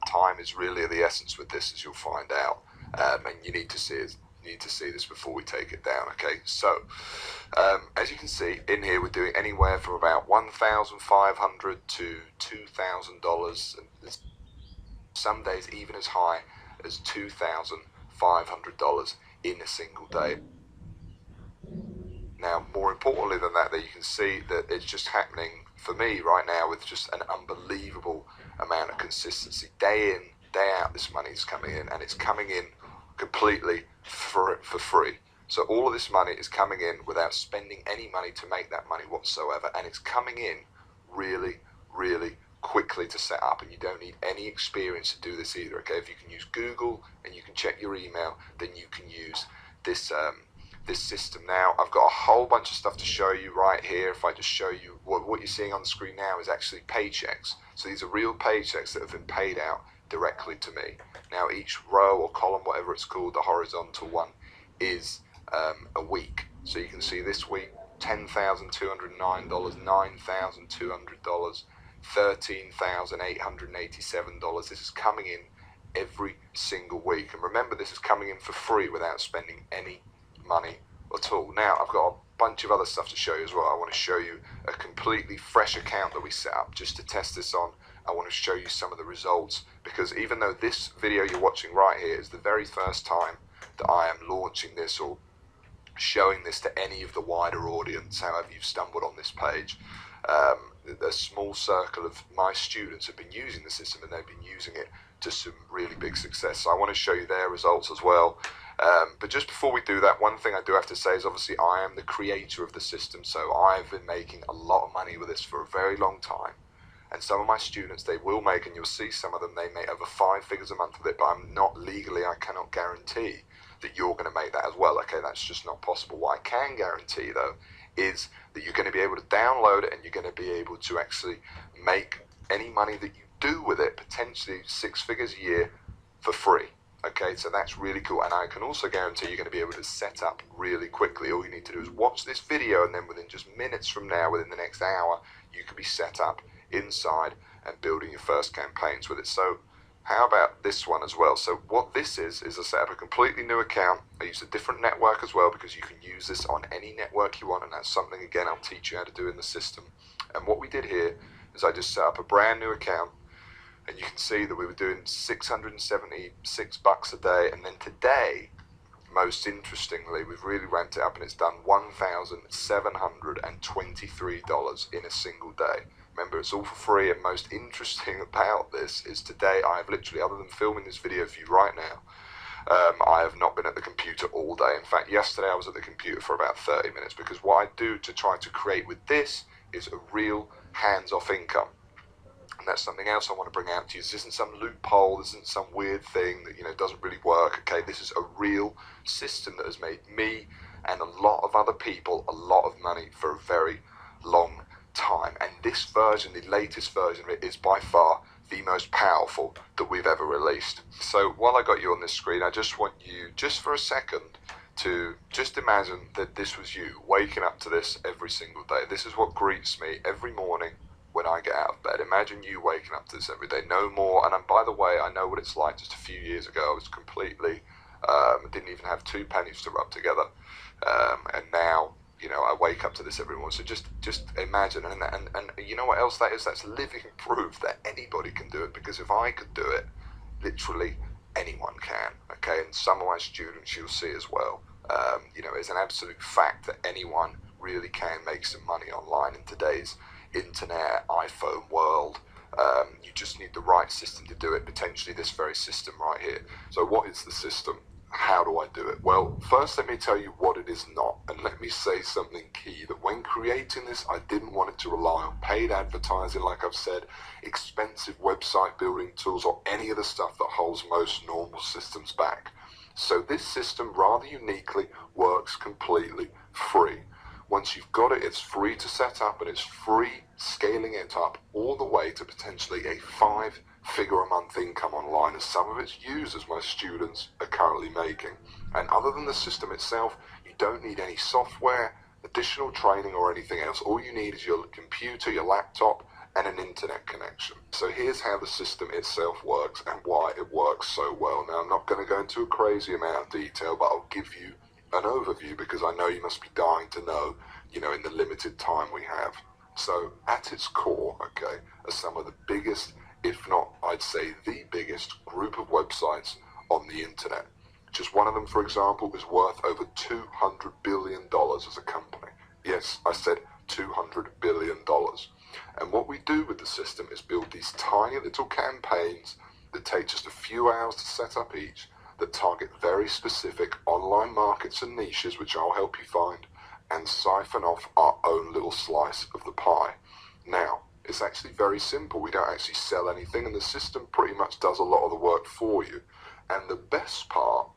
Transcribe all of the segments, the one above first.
time is really of the essence with this, as you'll find out, and you need to see it. Need to see this before we take it down. Okay, so as you can see in here, we're doing anywhere from about $1,500 to $2,000, and some days even as high as $2,500 in a single day. Now, more importantly than that, you can see that it's just happening for me right now with just an unbelievable amount of consistency. Day in, day out, this money is coming in, and it's coming in completely for free. So all of this money is coming in without spending any money to make that money whatsoever, and it's coming in really, really quickly to set up, and you don't need any experience to do this either. Okay, if you can use Google and you can check your email, then you can use this this system. Now, I've got a whole bunch of stuff to show you right here. If I just show you what you're seeing on the screen now is actually paychecks. So these are real paychecks that have been paid out directly to me. Now, each row or column, whatever it's called, the horizontal one, is a week. So you can see this week, $10,209, $9,200, $13,887. This is coming in every single week. And remember, this is coming in for free without spending any money at all. Now, I've got a bunch of other stuff to show you as well. I want to show you a completely fresh account that we set up just to test this on. I want to show you some of the results, because even though this video you're watching right here is the very first time that I am launching this or showing this to any of the wider audience, however you've stumbled on this page, a small circle of my students have been using the system, and they've been using it to some really big success. So I want to show you their results as well. But just before we do that, one thing I do have to say is obviously I am the creator of the system, so I've been making a lot of money with this for a very long time. And some of my students, they will make, and you'll see some of them, they make over 5 figures a month with it, but I'm not legally, I cannot guarantee that you're going to make that as well. Okay, that's just not possible. What I can guarantee, though, is that you're going to be able to download it, and you're going to be able to actually make any money that you do with it, potentially 6 figures a year, for free. Okay, so that's really cool, and I can also guarantee you're going to be able to set up really quickly. All you need to do is watch this video, and then within just minutes from now, within the next hour, you can be set up inside and building your first campaigns with it. So how about this one as well? So what this is I set up a completely new account. I use a different network as well, because you can use this on any network you want, and that's something, again, I'll teach you how to do in the system. And what we did here is I just set up a brand new account, and you can see that we were doing $676 a day, and then today, most interestingly, we've really ramped it up, and it's done $1,723 in a single day. Remember, it's all for free, and most interesting about this is today I have literally, other than filming this video for you right now, I have not been at the computer all day. In fact, yesterday I was at the computer for about 30 minutes, because what I do to try to create with this is a real hands-off income. And that's something else I want to bring out to you. This isn't some loophole, this isn't some weird thing that, doesn't really work. Okay, this is a real system that has made me and a lot of other people a lot of money for a very long time. And this version, the latest version of it, is by far the most powerful that we've ever released. So while I got you on this screen, I just want you, just for a second, to just imagine that this was you waking up to this every single day. This is what greets me every morning when I get out of bed. Imagine you waking up to this every day, no more. And by the way, I know what it's like. Just a few years ago, I was completely, didn't even have 2 pennies to rub together. And now, I wake up to this every morning. So just imagine, and you know what else that is? That's living proof that anybody can do it, because if I could do it, literally anyone can. Okay, and some of my students you'll see as well. It's an absolute fact that anyone really can make some money online in today's internet, iPhone world. You just need the right system to do it, potentially this very system right here. So what is the system? How do I do it? Well, first let me tell you what it is not, and let me say something key, that when creating this, I didn't want it to rely on paid advertising, like I've said, expensive website building tools, or any of the stuff that holds most normal systems back. So this system, rather uniquely, works completely free. Once you've got it, it's free to set up, and it's free scaling it up all the way to potentially a 5-figure a month income online, as some of its users, my students, are currently making. And other than the system itself, you don't need any software, additional training, or anything else. All you need is your computer, your laptop, and an internet connection. So here's how the system itself works and why it works so well. Now, I'm not going to go into a crazy amount of detail, but I'll give you an overview because I know you must be dying to know, in the limited time we have. So at its core, okay, are some of the biggest, if not, I'd say the biggest group of websites on the internet. Just one of them, for example, is worth over $200 billion as a company. Yes, I said $200 billion. And what we do with the system is build these tiny little campaigns that take just a few hours to set up each, that target very specific online markets and niches, which I'll help you find, and siphon off our own little slice of the pie. Now, it's actually very simple. We don't actually sell anything, and the system pretty much does a lot of the work for you. And the best part,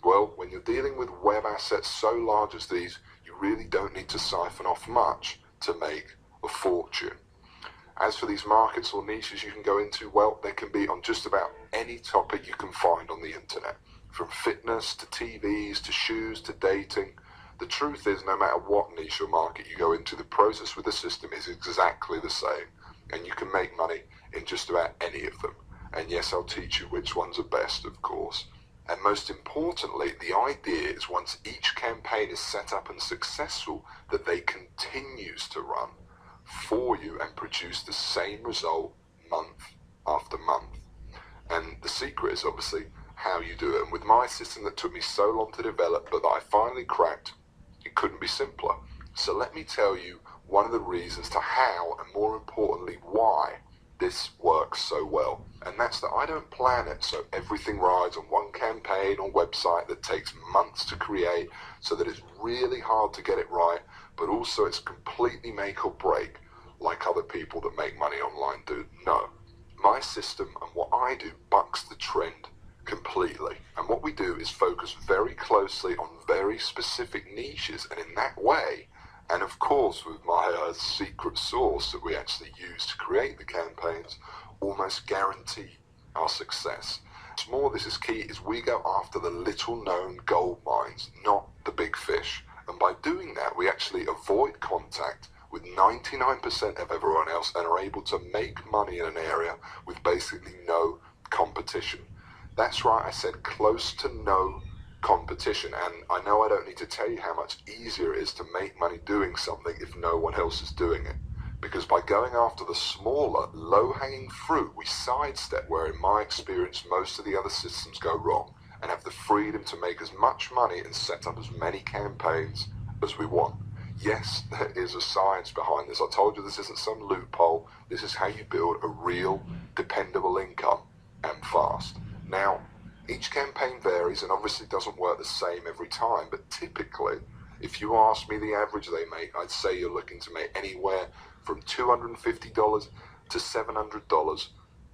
well, when you're dealing with web assets so large as these, you really don't need to siphon off much to make a fortune. As for these markets or niches you can go into, well, they can be on just about any topic you can find on the internet. From fitness to TVs to shoes to dating. The truth is, no matter what niche or market you go into, the process with the system is exactly the same. And you can make money in just about any of them. And yes, I'll teach you which ones are best, of course. And most importantly, the idea is once each campaign is set up and successful, that they continues to run for you and produce the same result month after month. And the secret is obviously how you do it. And with my system that took me so long to develop, but that I finally cracked, it couldn't be simpler. So let me tell you one of the reasons to how, and more importantly, why this works so well. And that's that I don't plan it so everything rides on one campaign or website that takes months to create, so that it's really hard to get it right, but also it's completely make or break like other people that make money online do. No. My system and what I do bucks the trend completely. And what we do is focus very closely on very specific niches, and in that way, and of course with my secret sauce that we actually use to create the campaigns, almost guarantee our success. What's more, this is key, is we go after the little known gold mines, not the big fish. And by doing that, we actually avoid contact with 99% of everyone else and are able to make money in an area with basically no competition. That's right, I said close to no competition, and I know I don't need to tell you how much easier it is to make money doing something if no one else is doing it. Because by going after the smaller, low-hanging fruit, we sidestep where, in my experience, most of the other systems go wrong, and have the freedom to make as much money and set up as many campaigns as we want. Yes, there is a science behind this. I told you this isn't some loophole. This is how you build a real, dependable income, and fast. Now, each campaign varies and obviously doesn't work the same every time, but typically, if you ask me the average they make, I'd say you're looking to make anywhere from $250 to $700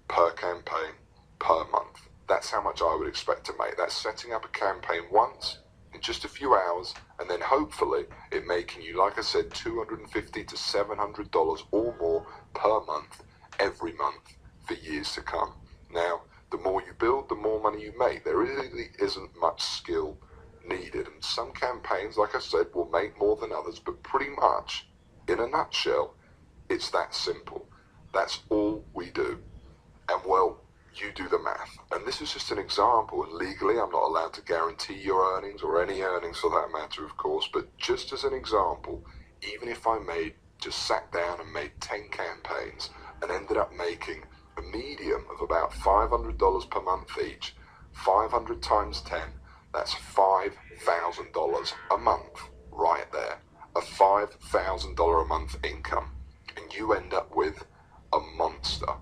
per campaign per month. That's how much I would expect to make. That's setting up a campaign once in just a few hours, and then hopefully it making you, like I said, $250 to $700 or more per month every month for years to come. Now, the more you build, the more money you make. There really isn't much skill needed, and some campaigns, like I said, will make more than others, but pretty much, in a nutshell, it's that simple. That's all we do. And well, you do the math. And this is just an example, and legally I'm not allowed to guarantee your earnings, or any earnings for that matter, of course, but just as an example, even if I sat down and made 10 campaigns and ended up making a medium of about $500 per month each, 500 times 10, that's $5,000 a month right there. A $5,000 a month income. And you end up with a monster.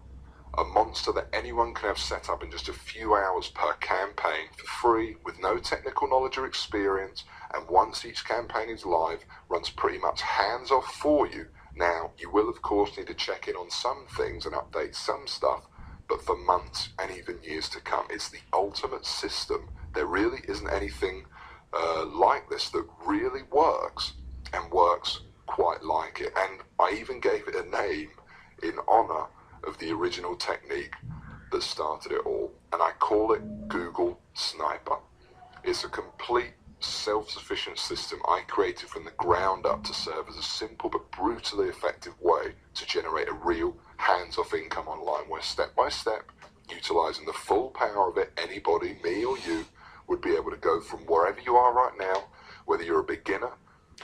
A monster that anyone can have set up in just a few hours per campaign for free, with no technical knowledge or experience, and once each campaign is live, runs pretty much hands-off for you. Now, you will of course need to check in on some things and update some stuff, but for months and even years to come. It's the ultimate system. There really isn't anything like this that really works, and works quite like it. And I even gave it a name in honor of the original technique that started it all, and I call it Google Sniper. It's a complete self-sufficient system I created from the ground up to serve as a simple but brutally effective way to generate a real hands-off income online, where step by step, utilizing the full power of it, anybody, me or you, would be able to go from wherever you are right now, whether you're a beginner,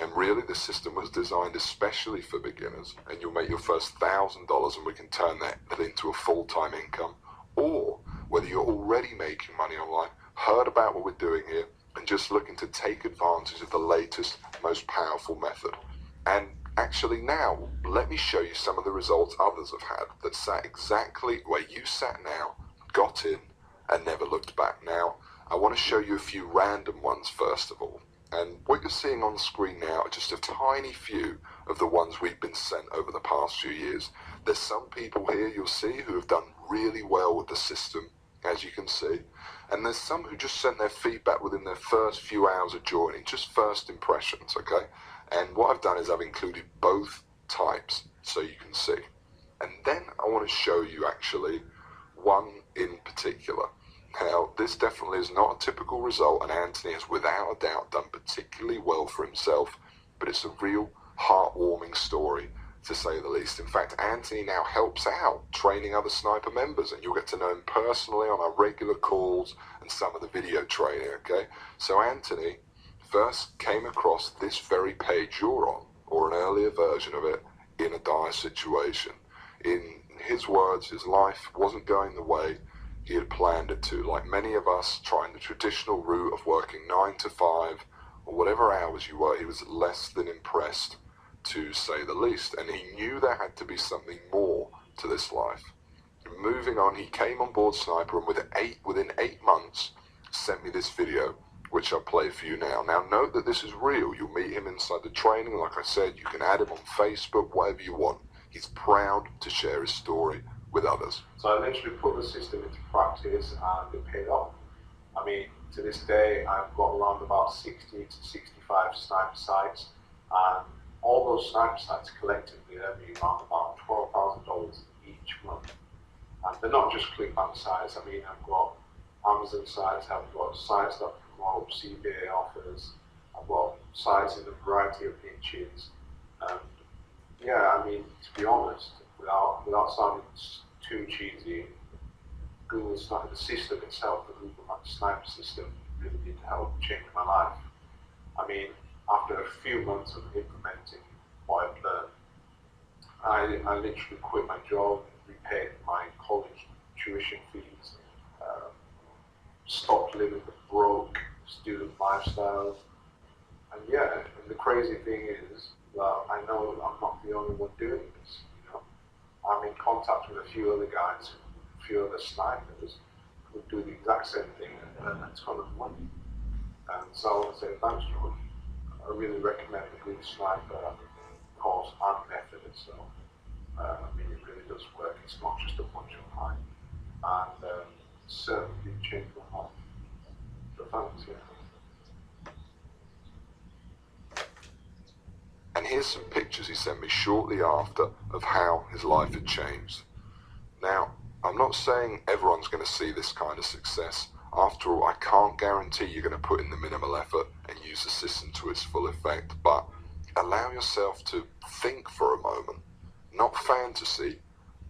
and really the system was designed especially for beginners, and you'll make your first $1,000 and we can turn that into a full-time income, or whether you're already making money online, heard about what we're doing here, and just looking to take advantage of the latest, most powerful method. And actually now, let me show you some of the results others have had that sat exactly where you sat now, got in, and never looked back. Now, I want to show you a few random ones first of all. And what you're seeing on the screen now are just a tiny few of the ones we've been sent over the past few years. There's some people here you'll see who have done really well with the system, as you can see. And there's some who just sent their feedback within their first few hours of joining, just first impressions, okay? And what I've done is I've included both types so you can see. And then I want to show you actually one in particular. Now, this definitely is not a typical result, and Anthony has without a doubt done particularly well for himself, but it's a real heartwarming story, to say the least. In fact, Anthony now helps out training other sniper members, and you'll get to know him personally on our regular calls and some of the video training, okay? So Anthony first came across this very page you're on, or an earlier version of it, in a dire situation. In his words, his life wasn't going the way he had planned it to. Like many of us, trying the traditional route of working 9 to 5 or whatever hours you were, he was less than impressed, to say the least, and he knew there had to be something more to this life. Moving on, he came on board Sniper, and within 8 months sent me this video, which I'll play for you now. Now note that this is real. You'll meet him inside the training. Like I said, you can add him on Facebook, whatever you want. He's proud to share his story with others. So I literally put the system into practice and it paid off. I mean, to this day, I've got around about 60 to 65 sniper sites, and all those sniper sites collectively earn me around about $12,000 each month. And they're not just clickbank sites. I mean, I've got Amazon sites, I've got sites that promote CBA offers, I've got sites in a variety of niches. Yeah, I mean, to be honest, without sounding too cheesy, Google Sniper, the system itself, the Google Sniper system, really did help change my life. I mean, after a few months of implementing what I've learned, I literally quit my job, repaid my college tuition fees, stopped living the broke student lifestyle. And yeah, and the crazy thing is that I know I'm not the only one doing this. You know, I'm in contact with a few other guys, a few other snipers who do the exact same thing and earn a ton of money. And so I want to say thanks, George. I really recommend the Google Sniper course and method itself. I mean, it really does work. It's not just a bunch of hype, and certainly did change my life. So thanks, yeah. And here's some pictures he sent me shortly after of how his life had changed. Now, I'm not saying everyone's going to see this kind of success. After all, I can't guarantee you're going to put in the minimal effort and use the system to its full effect, but allow yourself to think for a moment, not fantasy,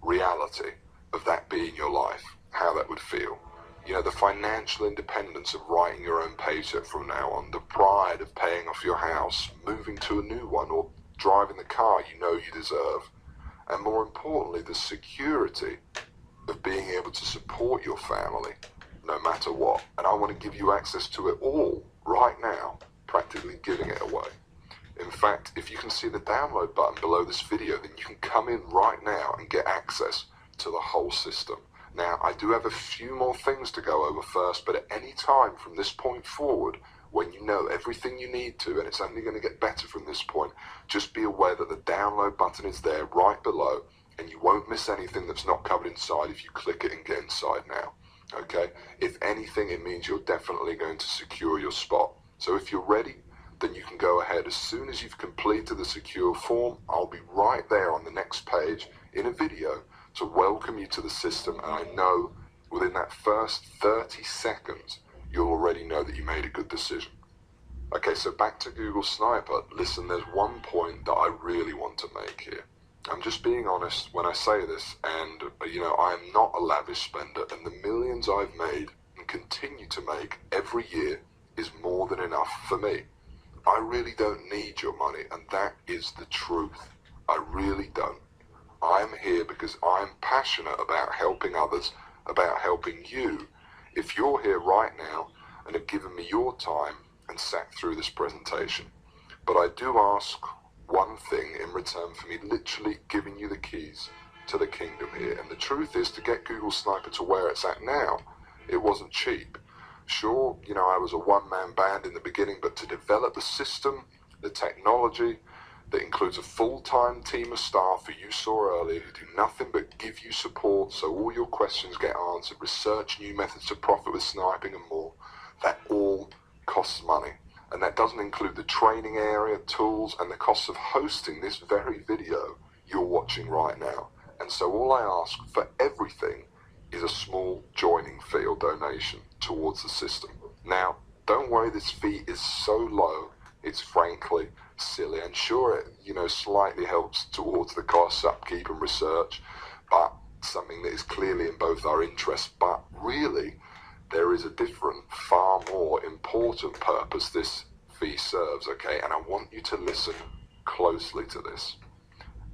reality of that being your life, how that would feel. You know, the financial independence of writing your own paycheck from now on, the pride of paying off your house, moving to a new one, or driving the car you know you deserve, and more importantly, the security of being able to support your family no matter what. And I want to give you access to it all right now, practically giving it away. In fact, if you can see the download button below this video, then you can come in right now and get access to the whole system. Now, I do have a few more things to go over first, but at any time from this point forward, when you know everything you need to, and it's only going to get better from this point, just be aware that the download button is there right below, and you won't miss anything that's not covered inside if you click it and get inside now. Okay? If anything, it means you're definitely going to secure your spot. So if you're ready, then you can go ahead. As soon as you've completed the secure form, I'll be right there on the next page in a video to welcome you to the system, and I know within that first 30 seconds, you'll already know that you made a good decision. Okay, so back to Google Sniper. Listen, there's one point that I really want to make here. I'm just being honest when I say this, and I am not a lavish spender, and the millions I've made and continue to make every year is more than enough for me. I really don't need your money, and that is the truth. I really don't. I'm here because I'm passionate about helping others, about helping you. If you're here right now and have given me your time and sat through this presentation, but I do ask one thing in return for me literally giving you the keys to the kingdom here. And the truth is, to get Google Sniper to where it's at now, it wasn't cheap. Sure, I was a one-man band in the beginning, but to develop the system, the technology, that includes a full-time team of staff who you saw earlier who do nothing but give you support so all your questions get answered, research new methods to profit with sniping and more, that all costs money. And that doesn't include the training area, tools, and the costs of hosting this very video you're watching right now. And so all I ask for everything is a small joining fee or donation towards the system. Now, don't worry, this fee is so low, it's frankly silly. And sure, it, slightly helps towards the costs, upkeep and research, but something that is clearly in both our interests. But really, there is a different, far more important purpose this fee serves, okay? And I want you to listen closely to this.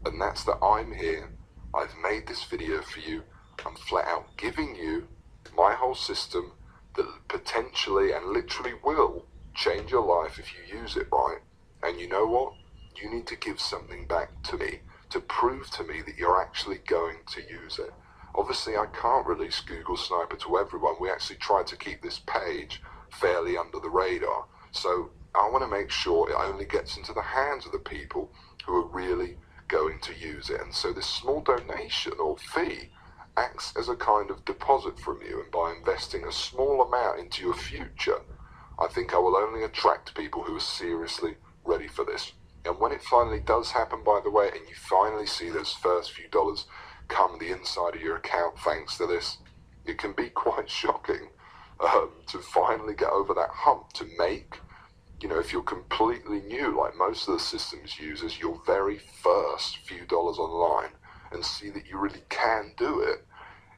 And that's that I'm here, I've made this video for you, I'm flat out giving you my whole system that potentially and literally will change your life if you use it right. And you know what? You need to give something back to me to prove to me that you're actually going to use it. Obviously, I can't release Google Sniper to everyone. We actually tried to keep this page fairly under the radar. So I want to make sure it only gets into the hands of the people who are really going to use it. And so this small donation or fee acts as a kind of deposit from you. And by investing a small amount into your future, I think I will only attract people who are seriously ready for this. And when it finally does happen, by the way, and you finally see those first few dollars come the inside of your account thanks to this, it can be quite shocking to finally get over that hump, to make, if you're completely new, like most of the systems users, your very first few dollars online and see that you really can do it.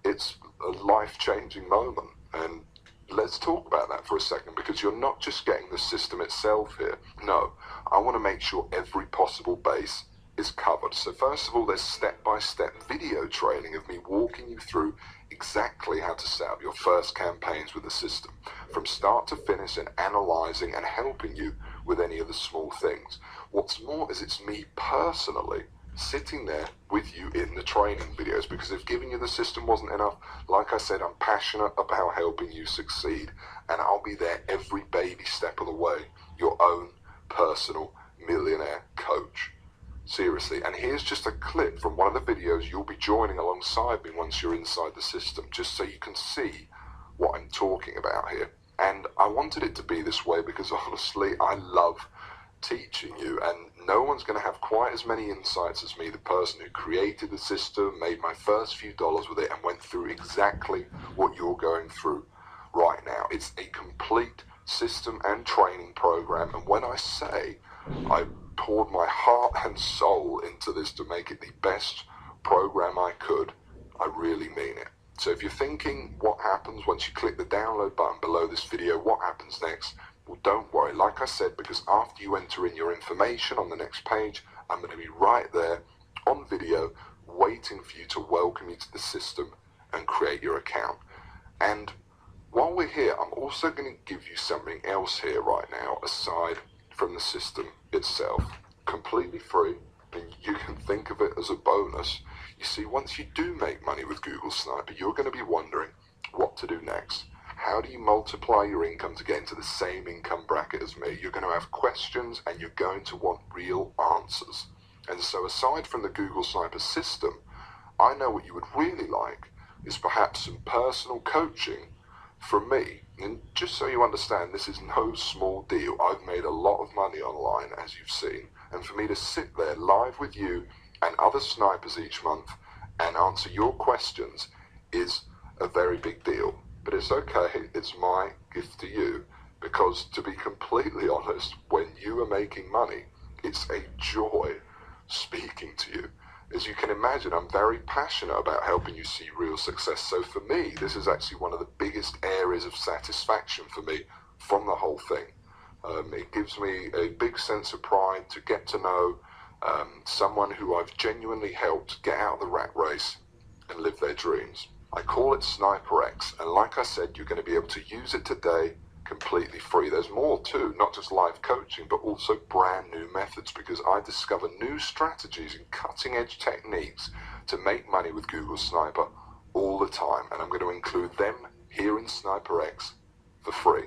It's a life-changing moment. And let's talk about that for a second, because you're not just getting the system itself here. No, I want to make sure every possible base is covered. So first of all, there's step-by-step video training of me walking you through exactly how to set up your first campaigns with the system, from start to finish, and analyzing and helping you with any of the small things. What's more is it's me personally sitting there with you in the training videos, because if giving you the system wasn't enough, like I said, I'm passionate about helping you succeed, and I'll be there every baby step of the way, your own personal millionaire coach. Seriously. And here's just a clip from one of the videos you'll be joining alongside me once you're inside the system, just so you can see what I'm talking about here. And I wanted it to be this way because honestly, I love teaching you, and no one's going to have quite as many insights as me, the person who created the system, made my first few dollars with it, and went through exactly what you're going through right now. It's a complete system and training program, and when I say I poured my heart and soul into this to make it the best program I could, I really mean it. So if you're thinking what happens once you click the download button below this video, what happens next? Well, don't worry, like I said, because after you enter in your information on the next page, I'm going to be right there on video waiting for you to welcome you to the system and create your account. And while we're here, I'm also going to give you something else here right now, aside from the system itself, completely free, and you can think of it as a bonus. You see, once you do make money with Google Sniper, you're going to be wondering what to do next. How do you multiply your income to get into the same income bracket as me? You're going to have questions, and you're going to want real answers. And so aside from the Google Sniper system, I know what you would really like is perhaps some personal coaching from me. And just so you understand, this is no small deal. I've made a lot of money online, as you've seen, and for me to sit there live with you and other snipers each month and answer your questions is a very big deal. But it's okay, it's my gift to you, because to be completely honest, when you are making money, it's a joy speaking to you. as you can imagine, I'm very passionate about helping you see real success. So for me, this is actually one of the biggest areas of satisfaction for me from the whole thing. It gives me a big sense of pride to get to know someone who I've genuinely helped get out of the rat race and live their dreams. I call it Sniper X, and like I said, you're going to be able to use it today completely free. There's more too, not just live coaching, but also brand new methods, because I discover new strategies and cutting edge techniques to make money with Google Sniper all the time, and I'm going to include them here in Sniper X for free.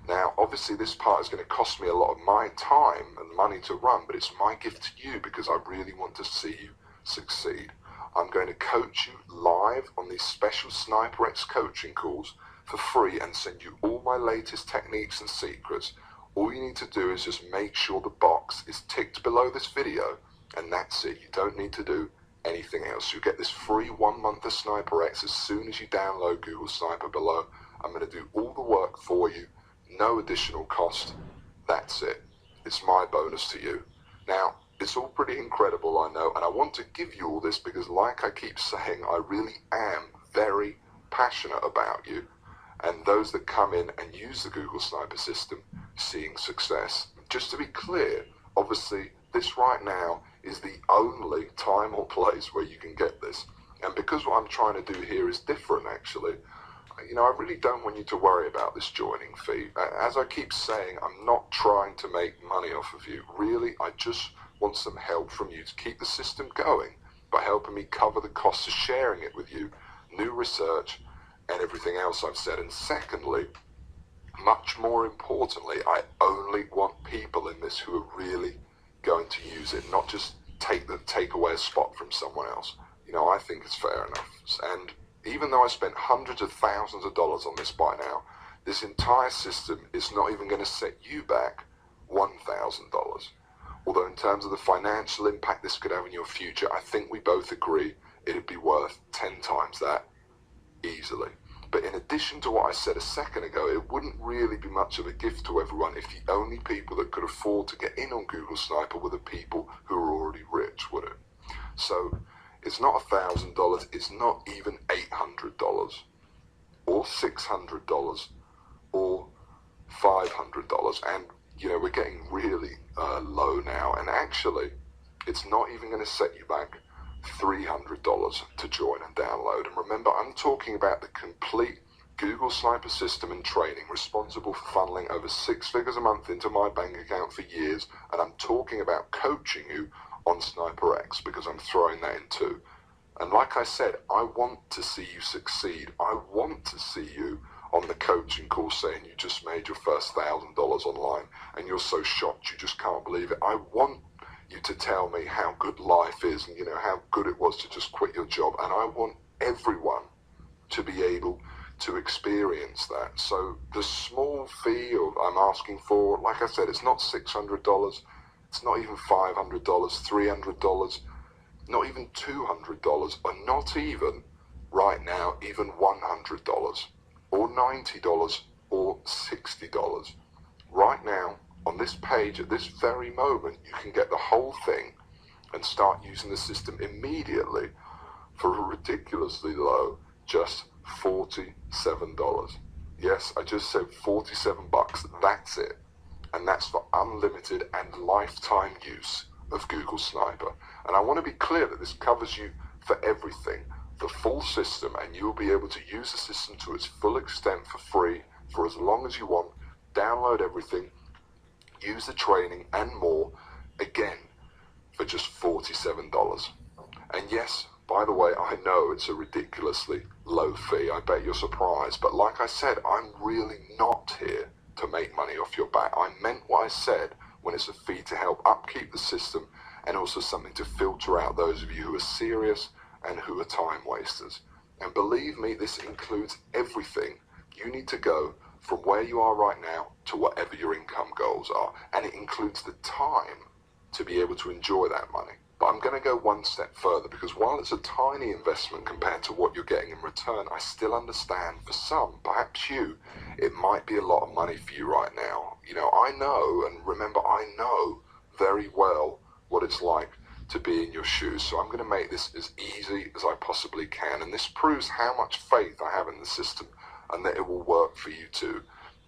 Now, obviously this part is going to cost me a lot of my time and money to run, but it's my gift to you because I really want to see you succeed. I'm going to coach you live on these special Sniper X coaching calls for free and send you all my latest techniques and secrets. All you need to do is just make sure the box is ticked below this video, and that's it. You don't need to do anything else. You get this free 1 month of Sniper X as soon as you download Google Sniper below. I'm going to do all the work for you, no additional cost. That's it. It's my bonus to you. Now, it's all pretty incredible, I know, and I want to give you all this because, like I keep saying, I really am very passionate about you and those that come in and use the Google Sniper system seeing success. Just to be clear, obviously this right now is the only time or place where you can get this, and because what I'm trying to do here is different actually, I really don't want you to worry about this joining fee. As I keep saying, I'm not trying to make money off of you. Really, I just want some help from you to keep the system going by helping me cover the costs of sharing it with you, new research, and everything else I've said. And secondly, much more importantly, I only want people in this who are really going to use it, not just take away a spot from someone else. I think it's fair enough. And even though I spent hundreds of thousands of dollars on this by now, this entire system is not even going to set you back $1,000. Although in terms of the financial impact this could have in your future, I think we both agree it'd be worth 10 times that easily. But in addition to what I said a second ago, it wouldn't really be much of a gift to everyone if the only people that could afford to get in on Google Sniper were the people who are already rich, would it? So it's not $1,000, it's not even $800 or $600 or $500, and we're getting really low now, and actually it's not even going to set you back $300 to join and download. And remember, I'm talking about the complete Google Sniper system and training, responsible for funneling over 6 figures a month into my bank account for years, and I'm talking about coaching you on Sniper X because I'm throwing that in too. And like I said, I want to see you succeed. I want to see you on the coaching call saying you just made your first $1,000 online and you're so shocked you just can't believe it. I want you to tell me how good life is and how good it was to just quit your job, and I want everyone to be able to experience that. So the small fee I'm asking for, like I said, it's not $600, it's not even $500, $300, not even $200, or not even right now even $100 or $90 or $60. Right now on this page at this very moment, you can get the whole thing and start using the system immediately for a ridiculously low just $47. Yes, I just said $47. That's it. And that's for unlimited and lifetime use of Google Sniper. And I want to be clear that this covers you for everything, the full system, and you'll be able to use the system to its full extent for free for as long as you want. Download everything, use the training and more, again, for just $47. And yes, by the way, I know it's a ridiculously low fee. I bet you're surprised. But like I said, I'm really not here to make money off your back. I meant what I said when it's a fee to help upkeep the system, and also something to filter out those of you who are serious and who are time wasters. And believe me, this includes everything you need to go from where you are right now to whatever your income goals are. And it includes the time to be able to enjoy that money. But I'm going to go one step further, because while it's a tiny investment compared to what you're getting in return, I still understand for some, perhaps you, it might be a lot of money for you right now. I know, and remember, I know very well what it's like to be in your shoes. So I'm going to make this as easy as I possibly can, and this proves how much faith I have in the system and that it will work for you too.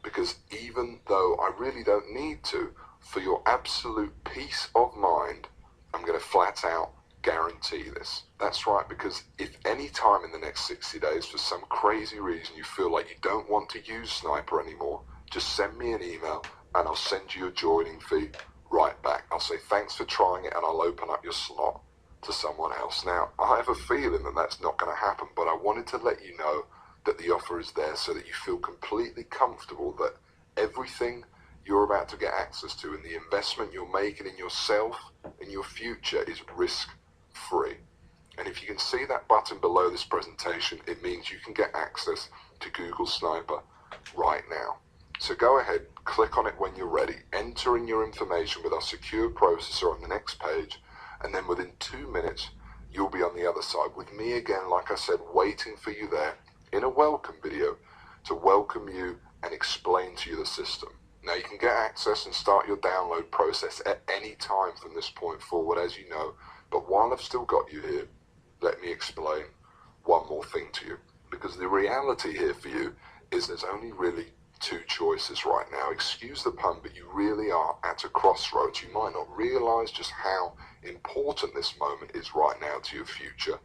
Because even though I really don't need to, for your absolute peace of mind, I'm going to flat out guarantee this. That's right, because if any time in the next 60 days for some crazy reason you feel like you don't want to use Sniper anymore, just send me an email and I'll send you a joining fee right back. I'll say thanks for trying it and I'll open up your slot to someone else. Now, I have a feeling that that's not going to happen, but I wanted to let you know that the offer is there so that you feel completely comfortable that everything you're about to get access to and the investment you're making in yourself and your future is risk-free. And if you can see that button below this presentation, it means you can get access to Google Sniper right now. So go ahead, click on it when you're ready, enter in your information with our secure processor on the next page, and then within 2 minutes, you'll be on the other side with me again, like I said, waiting for you there in a welcome video to welcome you and explain to you the system. Now you can get access and start your download process at any time from this point forward, as you know, but while I've still got you here, let me explain one more thing to you, because the reality here for you is there's only really two choices right now. Excuse the pun, but you really are at a crossroads. You might not realize just how important this moment is right now to your future,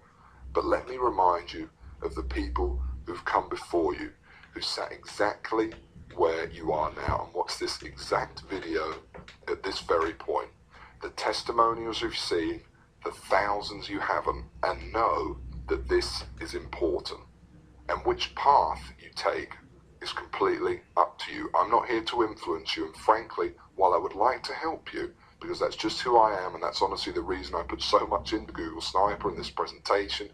but let me remind you of the people who've come before you, who sat exactly where you are now and watch this exact video at this very point. The testimonials you've seen, the thousands you haven't, and know that this is important. And which path you take is completely up to you. I'm not here to influence you, and frankly, while I would like to help you, because that's just who I am, and that's honestly the reason I put so much into Google Sniper in this presentation,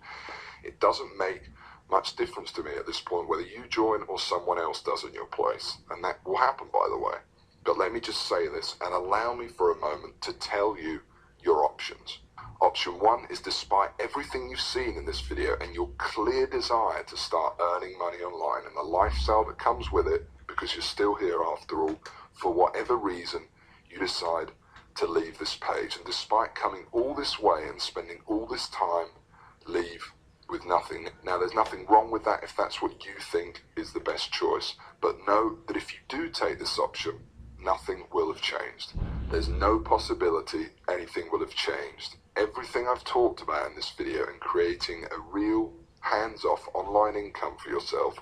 it doesn't make much difference to me at this point whether you join or someone else does in your place. And that will happen, by the way. But let me just say this and allow me for a moment to tell you your options. Option one is, despite everything you've seen in this video and your clear desire to start earning money online and the lifestyle that comes with it, because you're still here after all, for whatever reason, you decide to leave this page. And despite coming all this way and spending all this time, leave with nothing. Now, there's nothing wrong with that if that's what you think is the best choice. But know that if you do take this option, nothing will have changed. There's no possibility anything will have changed. Everything I've talked about in this video and creating a real hands-off online income for yourself